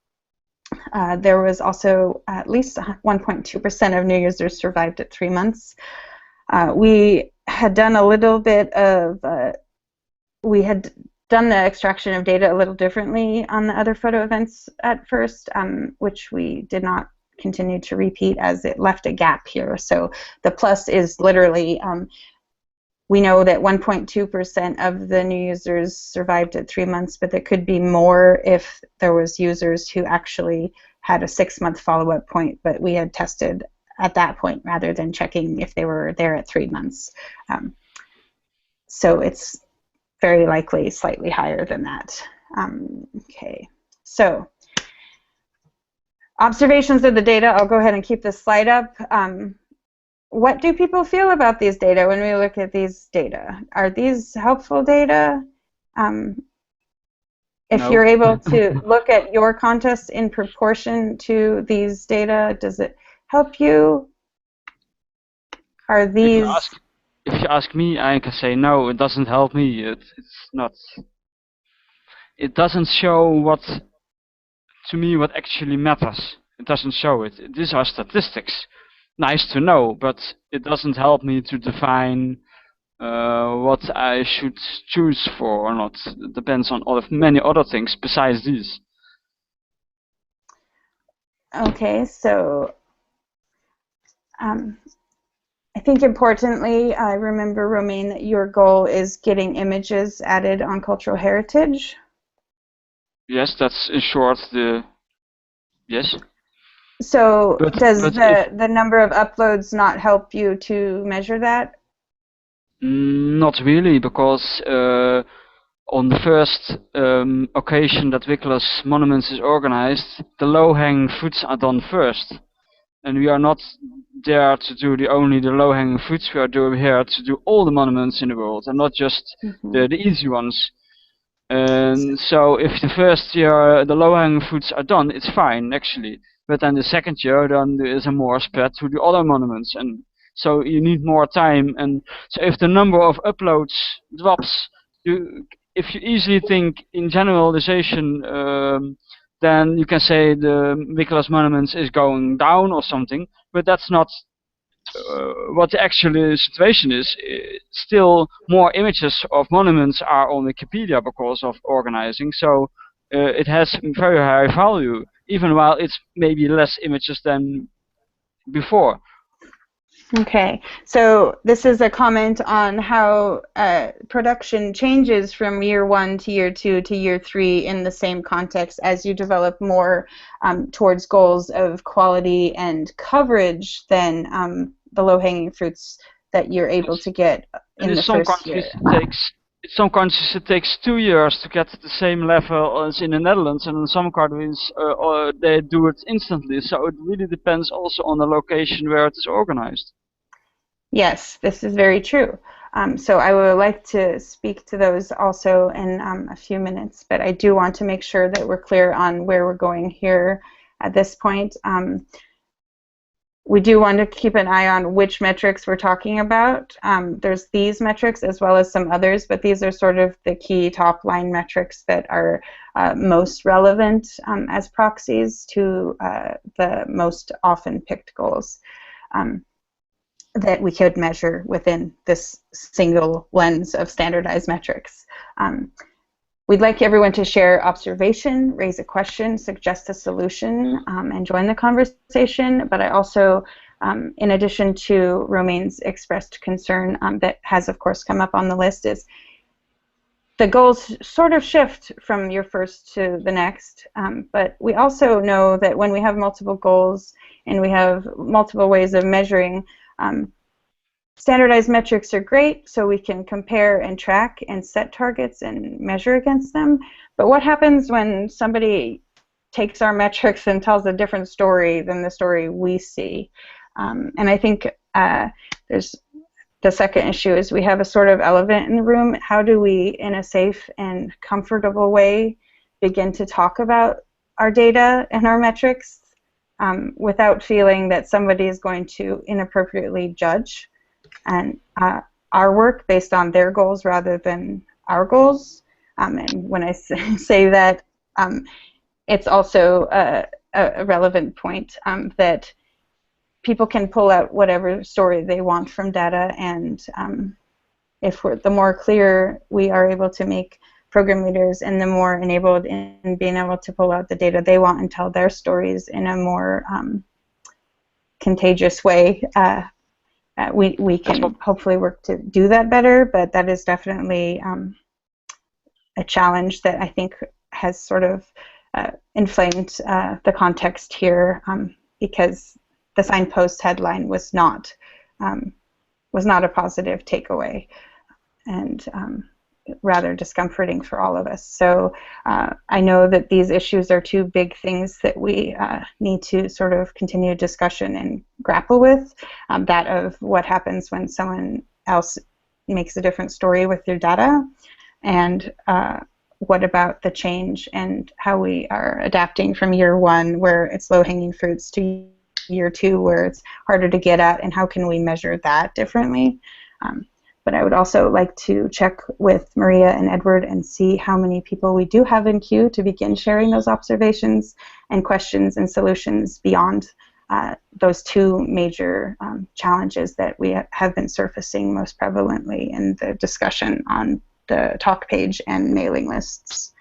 There was also at least 1.2% of new users survived at 3 months. We had done a little bit of, we had done the extraction of data a little differently on the other photo events at first, which we did not continue to repeat as it left a gap here. So the plus is literally, we know that 1.2% of the new users survived at 3 months, but there could be more if there was users who actually had a 6-month follow-up point, but we had tested at that point rather than checking if they were there at 3 months. So it's very likely slightly higher than that. Okay, so observations of the data. I'll go ahead and keep this slide up. What do people feel about these data when we look at these data? Are these helpful data? If No. you're able to look at your contests in proportion to these data, does it help you? Are these... If you ask me, I can say no, it doesn't help me. It's not. It doesn't show what, to me, what actually matters. It doesn't show it. These are statistics. Nice to know, but it doesn't help me to define what I should choose for or not. It depends on many other things besides these. Okay, so I think importantly, I remember, Romain, that your goal is getting images added on cultural heritage. Yes, that's in short the... Yes. So does the number of uploads not help you to measure that? Not really, because on the first occasion that Wikileaks Monuments is organized, the low-hanging fruits are done first. And we are not there to do only the low-hanging fruits, we are here to do all the monuments in the world, and not just the easy ones. And so if the first year the low-hanging fruits are done, it's fine, actually. But then the second year, then there is a more spread to the other monuments, and so you need more time. And so if the number of uploads drops, if you easily think in generalization, then you can say the Wikileaks Monuments is going down or something, but that's not what the actual situation is. Still, more images of monuments are on Wikipedia because of organizing, so it has very high value, even while it's maybe less images than before. Okay, so this is a comment on how production changes from year 1 to year 2 to year 3 in the same context as you develop more towards goals of quality and coverage than the low-hanging fruits that you're able to get in the first year. In some countries it takes 2 years to get to the same level as in the Netherlands, and in some countries they do it instantly, so it really depends also on the location where it is organized. Yes, this is very true. So I would like to speak to those also in a few minutes, but I do want to make sure that we're clear on where we're going here at this point. We do want to keep an eye on which metrics we're talking about. There's these metrics as well as some others, but these are sort of the key top line metrics that are most relevant as proxies to the most often picked goals that we could measure within this single lens of standardized metrics. We'd like everyone to share observation, raise a question, suggest a solution, and join the conversation. But I also, in addition to Romain's expressed concern that has, of course, come up on the list, is the goals sort of shift from your first to the next. But we also know that when we have multiple goals and we have multiple ways of measuring, standardized metrics are great, so we can compare and track and set targets and measure against them. But what happens when somebody takes our metrics and tells a different story than the story we see? And I think there's the second issue is we have a sort of elephant in the room. How do we, in a safe and comfortable way, begin to talk about our data and our metrics without feeling that somebody is going to inappropriately judge and our work based on their goals rather than our goals? And when I say that, it's also a relevant point that people can pull out whatever story they want from data, and if the more clear we are able to make program leaders and the more enabled in being able to pull out the data they want and tell their stories in a more contagious way, we can hopefully work to do that better, but that is definitely a challenge that I think has sort of inflamed the context here, because the signpost headline was not a positive takeaway, and rather discomforting for all of us. So I know that these issues are two big things that we need to sort of continue discussion and grapple with, that of what happens when someone else makes a different story with your data, and what about the change and how we are adapting from year one where it's low-hanging fruits to year two where it's harder to get at, and how can we measure that differently. But I would also like to check with Maria and Edward and see how many people we do have in queue to begin sharing those observations and questions and solutions beyond those two major challenges that we have been surfacing most prevalently in the discussion on the talk page and mailing lists.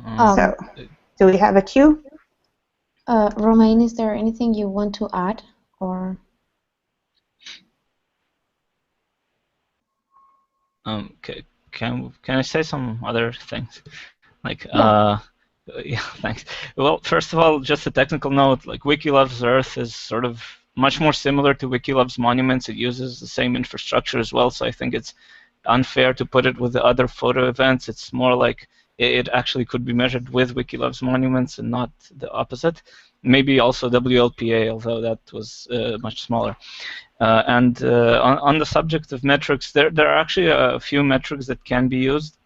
So, do we have a queue? Romain, is there anything you want to add, or? Can I say some other things? Like, Yeah. yeah, thanks. Well, first of all, just a technical note, like Wiki Loves Earth is sort of much more similar to Wiki Loves Monuments. It uses the same infrastructure as well, so I think it's unfair to put it with the other photo events. It's more like it actually could be measured with Wiki Loves Monuments and not the opposite. Maybe also WLPA, although that was much smaller. And on the subject of metrics, there are actually a few metrics that can be used,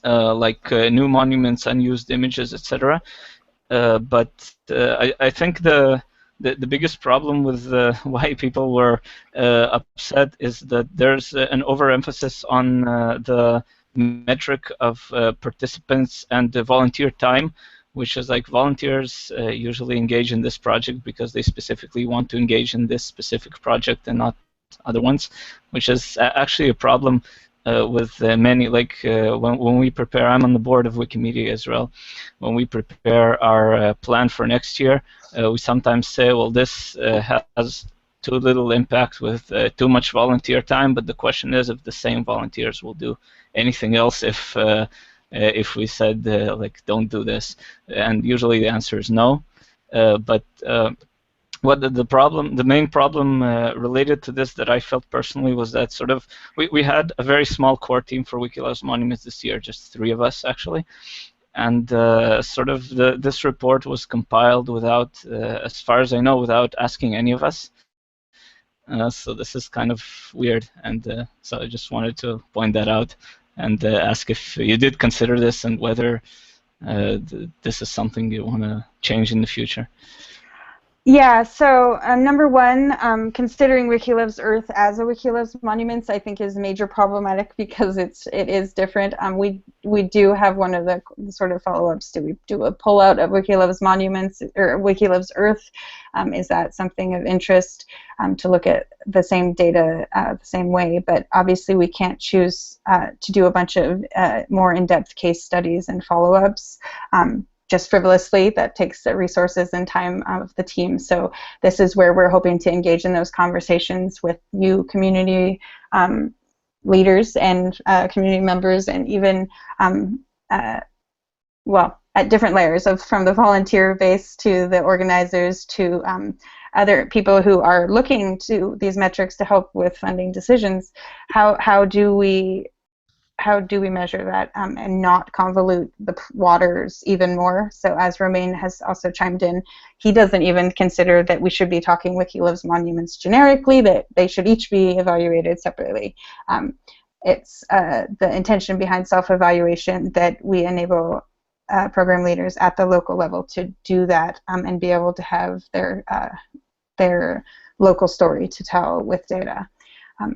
like new monuments, unused images, etc. But I think the biggest problem with why people were upset is that there's an overemphasis on the metric of participants and the volunteer time, which is like volunteers usually engage in this project because they specifically want to engage in this specific project and not other ones, which is actually a problem with many, like when we prepare, I'm on the board of Wikimedia Israel, when we prepare our plan for next year, we sometimes say, well, this has too little impact with too much volunteer time, but the question is if the same volunteers will do anything else if we said like don't do this, and usually the answer is no. But what the main problem related to this that I felt personally was that sort of we had a very small core team for Wiki Loves Monuments this year, just 3 of us actually, and sort of this report was compiled without, as far as I know, without asking any of us. So this is kind of weird, and so I just wanted to point that out and ask if you did consider this and whether this is something you want to change in the future. Yeah, so number one, considering Wiki Loves Earth as a Wiki Loves Monuments, I think is major problematic because it is different. We do have one of the sort of follow-ups. Do we do a pull-out of Wiki Loves Monuments or Wiki Loves Earth? Is that something of interest to look at the same data the same way? But obviously we can't choose to do a bunch of more in-depth case studies and follow-ups just frivolously. That takes the resources and time of the team. So this is where we're hoping to engage in those conversations with you community leaders and community members, and even well, at different layers from the volunteer base to the organizers to other people who are looking to these metrics to help with funding decisions. How do we measure that and not convolute the waters even more? So as Romain has also chimed in, he doesn't even consider that we should be talking Wiki Loves Monuments generically, that they should each be evaluated separately. It's the intention behind self-evaluation that we enable program leaders at the local level to do that and be able to have their local story to tell with data.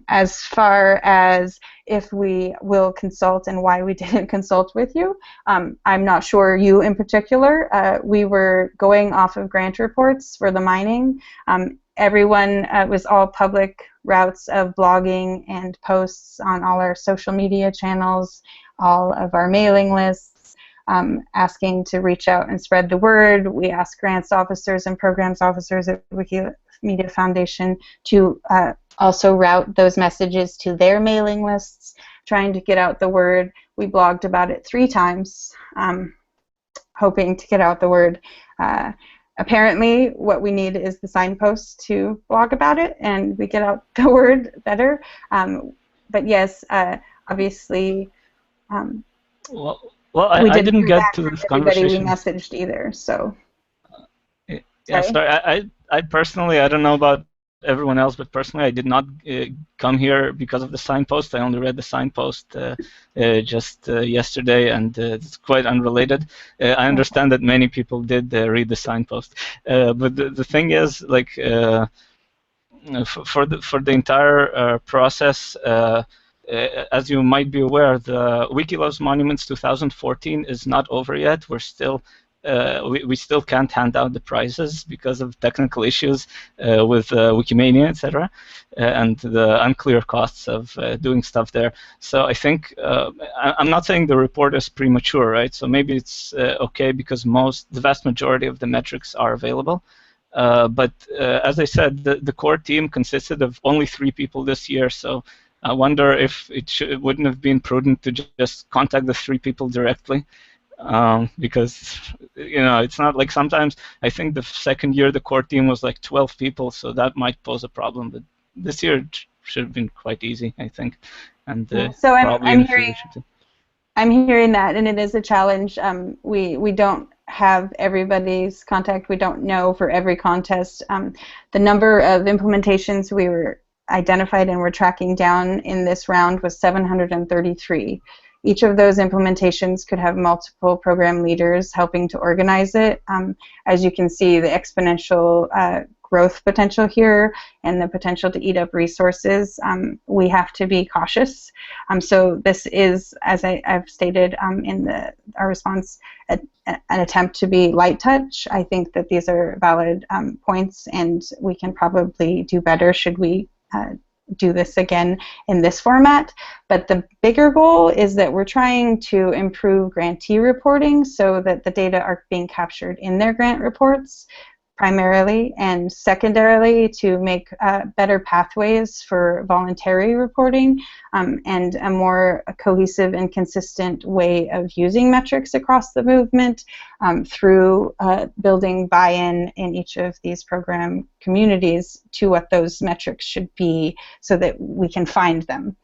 As far as if we will consult and why we didn't consult with you, I'm not sure you in particular. We were going off of grant reports for the mining. Everyone was all public routes of blogging and posts on all our social media channels, all of our mailing lists, asking to reach out and spread the word. We ask grants officers and programs officers at Wikimedia Foundation to also route those messages to their mailing lists, trying to get out the word. We blogged about it 3 times, hoping to get out the word. Apparently, what we need is the signpost to blog about it, and we get out the word better. But yes, obviously, Well, we I didn't didn't hear get back to from this everybody we conversation. messaged either. So, Yeah, sorry. sorry. I personally, I don't know about everyone else, but personally, I did not come here because of the signpost. I only read the signpost just yesterday, and it's quite unrelated. I understand that many people did read the signpost, but the thing is, like, for the entire process. As you might be aware, the Wiki Loves Monuments 2014 is not over yet. We're still we still can't hand out the prizes because of technical issues with Wikimedia, etc., and the unclear costs of doing stuff there. So I think I'm not saying the report is premature, right? So maybe it's okay because the vast majority of the metrics are available. But as I said, the core team consisted of only 3 people this year, so I wonder if it wouldn't have been prudent to just contact the 3 people directly, because it's not like sometimes I think the second year the core team was like 12 people, so that might pose a problem. But this year it should have been quite easy, I think, and So probably in the future too. I'm hearing that, and it is a challenge. We don't have everybody's contact. We don't know for every contest. The number of implementations we were identified and were tracking down in this round was 733. Each of those implementations could have multiple program leaders helping to organize it. As you can see, the exponential growth potential here and the potential to eat up resources, we have to be cautious. So this is, as I've stated in our response, an attempt to be light touch. I think that these are valid points, and we can probably do better should we do this again in this format. But the bigger goal is that we're trying to improve grantee reporting so that the data are being captured in their grant reports primarily, and secondarily to make better pathways for voluntary reporting and a more cohesive and consistent way of using metrics across the movement through building buy-in in each of these program communities to what those metrics should be so that we can find them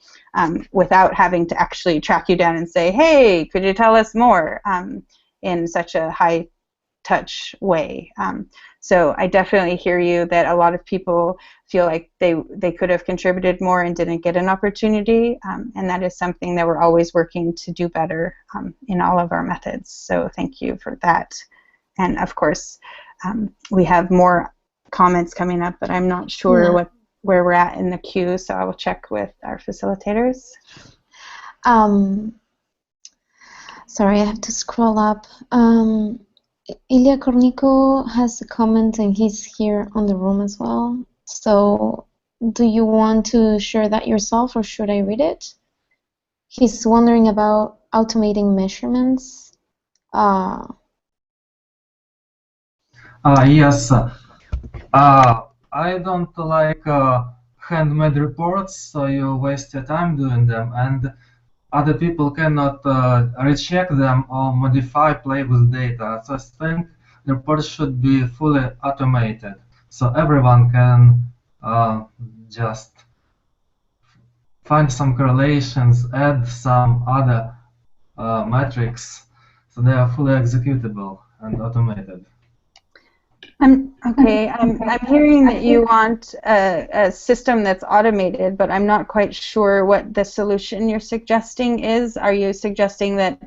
without having to actually track you down and say, hey, could you tell us more in such a high touch way. So I definitely hear you that a lot of people feel like they could have contributed more and didn't get an opportunity, and that is something that we're always working to do better in all of our methods. So thank you for that. And of course, we have more comments coming up, but I'm not sure where we're at in the queue, so I will check with our facilitators. Sorry, I have to scroll up. Ilya Korniko has a comment, and he's here on the room as well. So do you want to share that yourself, or should I read it? He's wondering about automating measurements. Yes. I don't like handmade reports, so you waste your time doing them, and other people cannot recheck them or modify, play with data. So I think the report should be fully automated, so everyone can just find some correlations, add some other metrics, so they are fully executable and automated. I'm hearing that you want a system that's automated, but I'm not quite sure what the solution you're suggesting is. Are you suggesting that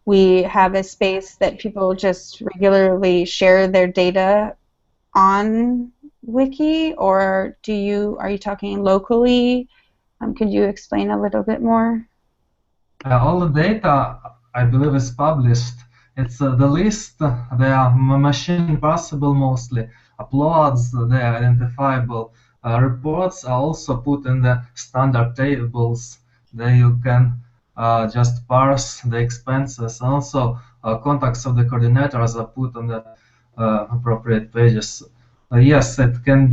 we have a space that people just regularly share their data on Wiki, or are you talking locally? Could you explain a little bit more? All the data, I believe, is published. It's the list. They are machine parsable mostly. Uploads, they are identifiable. reports are also put in the standard tables. There you can just parse the expenses. And also, contacts of the coordinators are put on the appropriate pages. Yes, it can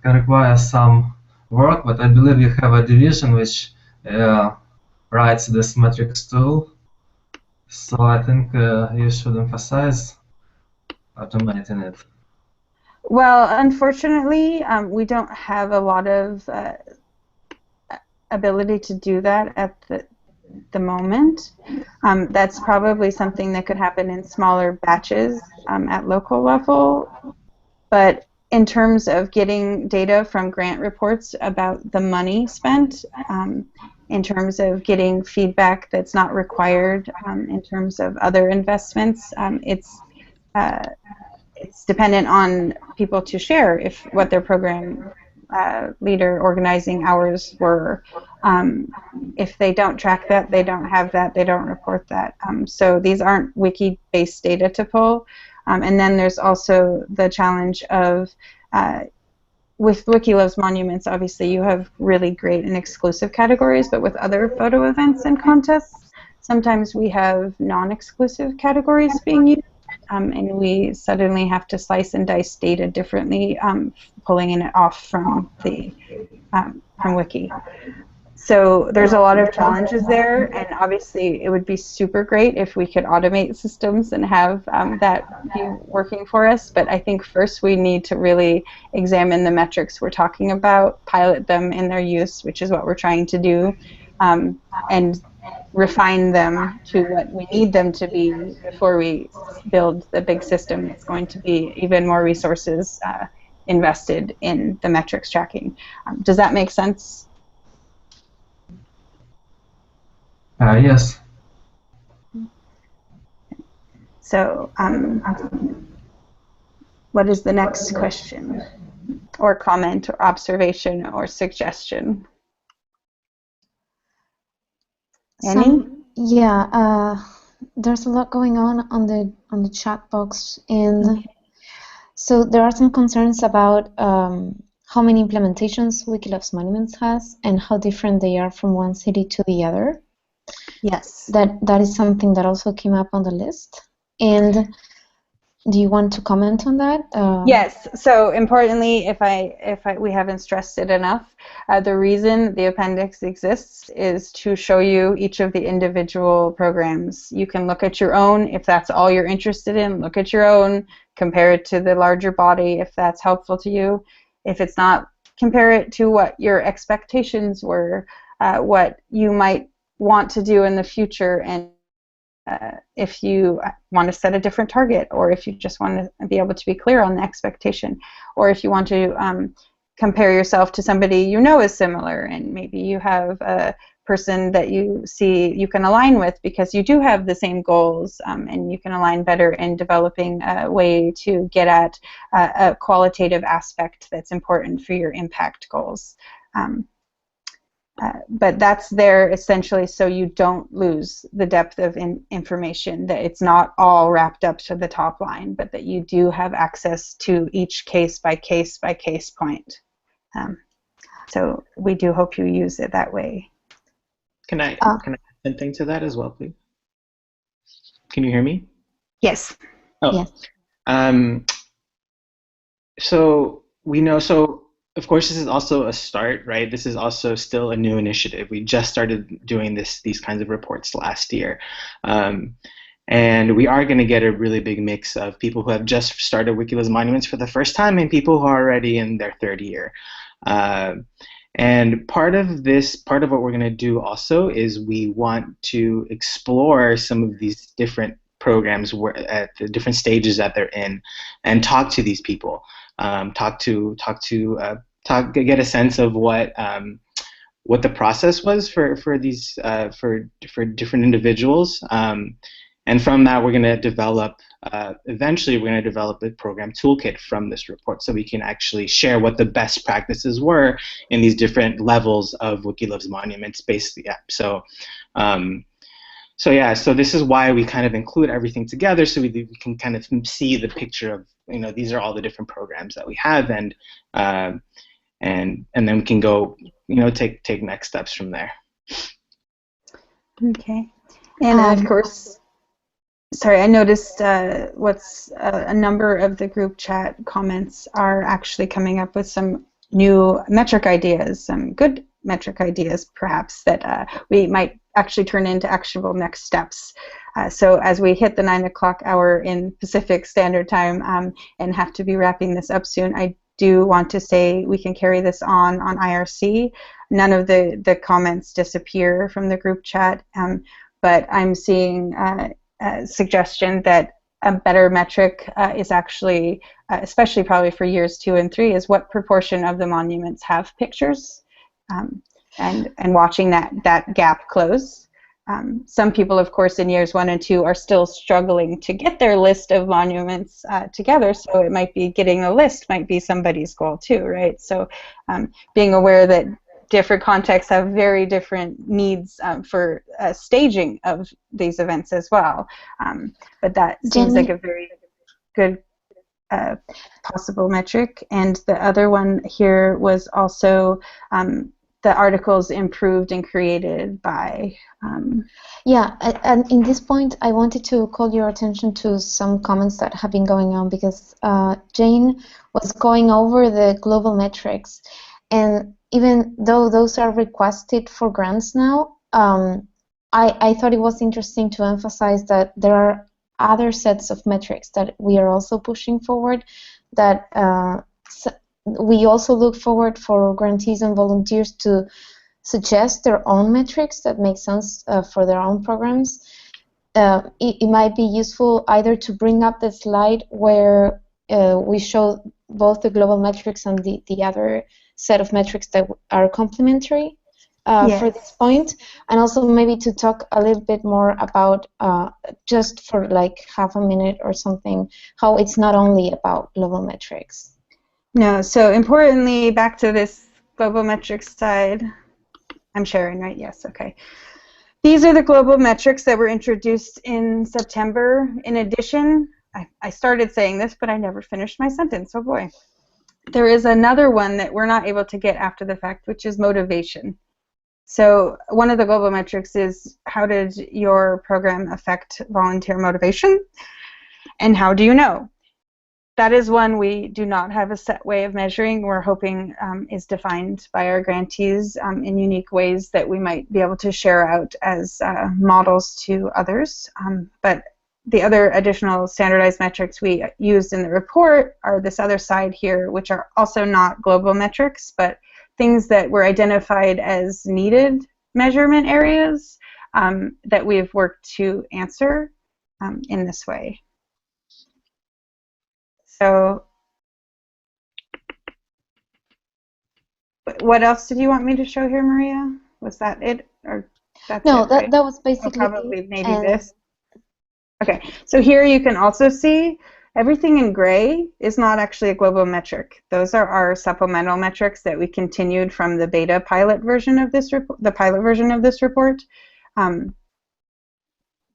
require some work, but I believe you have a division which writes this metrics tool. So I think you should emphasize automating it. Well, unfortunately, we don't have a lot of ability to do that at the moment. That's probably something that could happen in smaller batches at local level. But in terms of getting data from grant reports about the money spent, in terms of getting feedback that's not required, in terms of other investments, it's dependent on people to share if what their program leader organizing hours were. If they don't track that, they don't have that, they don't report that. So these aren't wiki-based data to pull. And then there's also the challenge of, with Wiki Loves Monuments, obviously you have really great and exclusive categories, but with other photo events and contests, sometimes we have non-exclusive categories being used. And we suddenly have to slice and dice data differently, pulling it off from the from Wiki. So there's a lot of challenges there, and obviously it would be super great if we could automate systems and have that be working for us. But I think first we need to really examine the metrics we're talking about, pilot them in their use, which is what we're trying to do, and refine them to what we need them to be before we build the big system that's going to be even more resources invested in the metrics tracking. Does that make sense? Yes. So, what is the next question, or comment, or observation, or suggestion? Any? There's a lot going on the chat box, and so there are some concerns about how many implementations Wiki Loves Monuments has and how different they are from one city to the other. Yes. That is something that also came up on the list. And do you want to comment on that? Yes. So importantly, we haven't stressed it enough, the reason the appendix exists is to show you each of the individual programs. You can look at your own if that's all you're interested in. Look at your own, compare it to the larger body if that's helpful to you. If it's not, compare it to what your expectations were, what you might want to do in the future, and if you want to set a different target, or if you just want to be able to be clear on the expectation, or if you want to compare yourself to somebody you know is similar, and maybe you have a person that you see you can align with because you do have the same goals, and you can align better in developing a way to get at a qualitative aspect that's important for your impact goals. But that's there essentially so you don't lose the depth of information, that it's not all wrapped up to the top line, but that you do have access to each case by case by case point. So we do hope you use it that way. Can I add something to that as well, please? Can you hear me? Yes. Oh. Yes. So we know, of course, this is also a start, right? This is also still a new initiative. We just started doing these kinds of reports last year. And we are going to get a really big mix of people who have just started Wiki Loves Monuments for the first time and people who are already in their third year. And part of what we're going to do also is we want to explore some of these different programs at the different stages that they're in, and talk to these people, get a sense of what the process was for these for different individuals, and from that we're going to develop. Eventually, we're going to develop a program toolkit from this report, so we can actually share what the best practices were in these different levels of Wiki Loves Monuments. Basically, yeah. So this is why we kind of include everything together, so we can kind of see the picture of, these are all the different programs that we have, and then we can go, take next steps from there. Okay, and of course, sorry, I noticed a number of the group chat comments are actually coming up with some new metric ideas, some good metric ideas perhaps that we might actually turn into actionable next steps. So as we hit the 9 o'clock hour in Pacific Standard Time and have to be wrapping this up soon, I do want to say we can carry this on IRC. None of the comments disappear from the group chat, but I'm seeing a suggestion that a better metric is actually, especially probably for years 2 and 3, is what proportion of the monuments have pictures, and watching that gap close. Some people, of course, in years 1 and 2 are still struggling to get their list of monuments together, so it might be getting a list might be somebody's goal too, right? So being aware that different contexts have very different needs for staging of these events as well. But that seems like a very good possible metric. And the other one here was also the articles improved and created by... Yeah, and in this point, I wanted to call your attention to some comments that have been going on, because Jane was going over the global metrics, and even though those are requested for grants now, I thought it was interesting to emphasize that there are other sets of metrics that we are also pushing forward, that we also look forward for grantees and volunteers to suggest their own metrics that make sense for their own programs. It might be useful either to bring up the slide where we show both the global metrics and the other set of metrics that are complementary for this point, and also maybe to talk a little bit more about, just for like half a minute or something, how it's not only about global metrics. No, so importantly, back to this global metrics side, I'm sharing, right? Yes, okay. These are the global metrics that were introduced in September. In addition, I started saying this, but I never finished my sentence, oh boy. There is another one that we're not able to get after the fact, which is motivation. So one of the global metrics is, how did your program affect volunteer motivation? And how do you know? That is one we do not have a set way of measuring. We're hoping is defined by our grantees in unique ways that we might be able to share out as models to others. But the other additional standardized metrics we used in the report are this other side here, which are also not global metrics, but things that were identified as needed measurement areas that we've worked to answer in this way. So, what else did you want me to show here, Maria? Was that it, or that's no? It, right? That was basically probably maybe this. Okay, so here you can also see everything in gray is not actually a global metric. Those are our supplemental metrics that we continued from the beta pilot version of this report,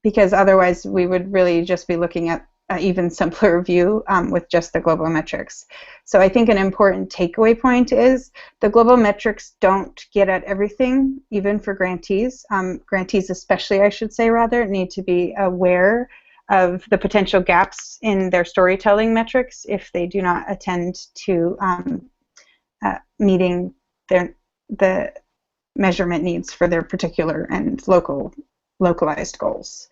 because otherwise we would really just be looking at an even simpler view with just the global metrics. So I think an important takeaway point is the global metrics don't get at everything, even for grantees. Grantees especially, I should say rather, need to be aware of the potential gaps in their storytelling metrics if they do not attend to meeting the measurement needs for their particular and localized goals.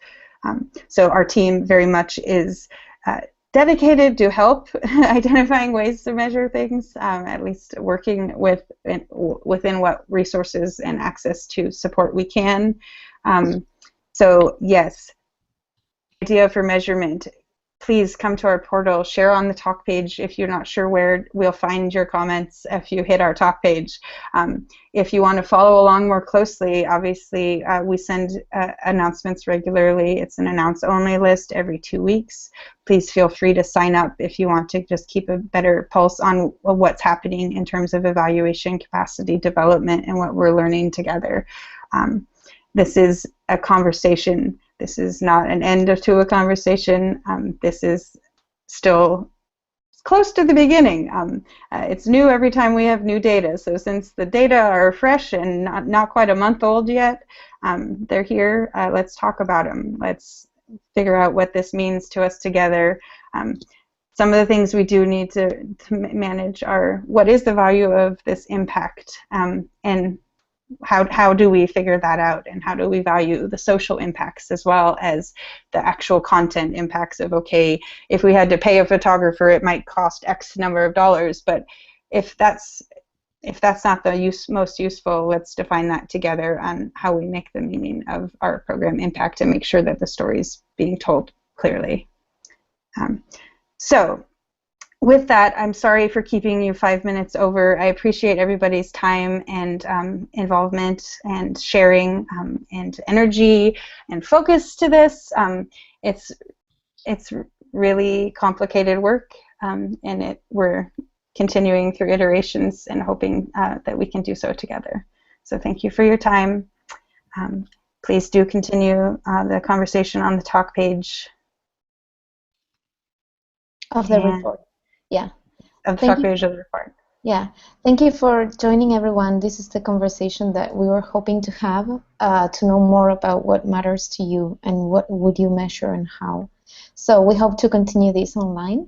So our team very much is dedicated to help identifying ways to measure things, at least working within what resources and access to support we can. So yes, idea for measurement. Please come to our portal, share on the talk page if you're not sure where. We'll find your comments if you hit our talk page. If you want to follow along more closely, obviously we send announcements regularly. It's an announce-only list every 2 weeks. Please feel free to sign up if you want to just keep a better pulse on what's happening in terms of evaluation, capacity development, and what we're learning together. This is a conversation. This is not an end to a conversation. This is still close to the beginning. It's new every time we have new data. So since the data are fresh and not quite a month old yet, they're here. Let's talk about them. Let's figure out what this means to us together. Some of the things we do need to manage are what is the value of this impact, and how do we figure that out, and how do we value the social impacts as well as the actual content impacts of, okay, if we had to pay a photographer it might cost X number of dollars, but if that's not the most useful, let's define that together on how we make the meaning of our program impact and make sure that the story is being told clearly. So with that, I'm sorry for keeping you 5 minutes over. I appreciate everybody's time and involvement and sharing and energy and focus to this. It's really complicated work, and we're continuing through iterations and hoping that we can do so together. So thank you for your time. Please do continue the conversation on the talk page of the report. Yeah. Of the talk page of the report. Yeah. Thank you for joining, everyone. This is the conversation that we were hoping to have to know more about what matters to you and what would you measure and how. So we hope to continue this online.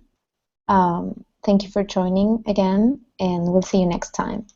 Thank you for joining again, and we'll see you next time.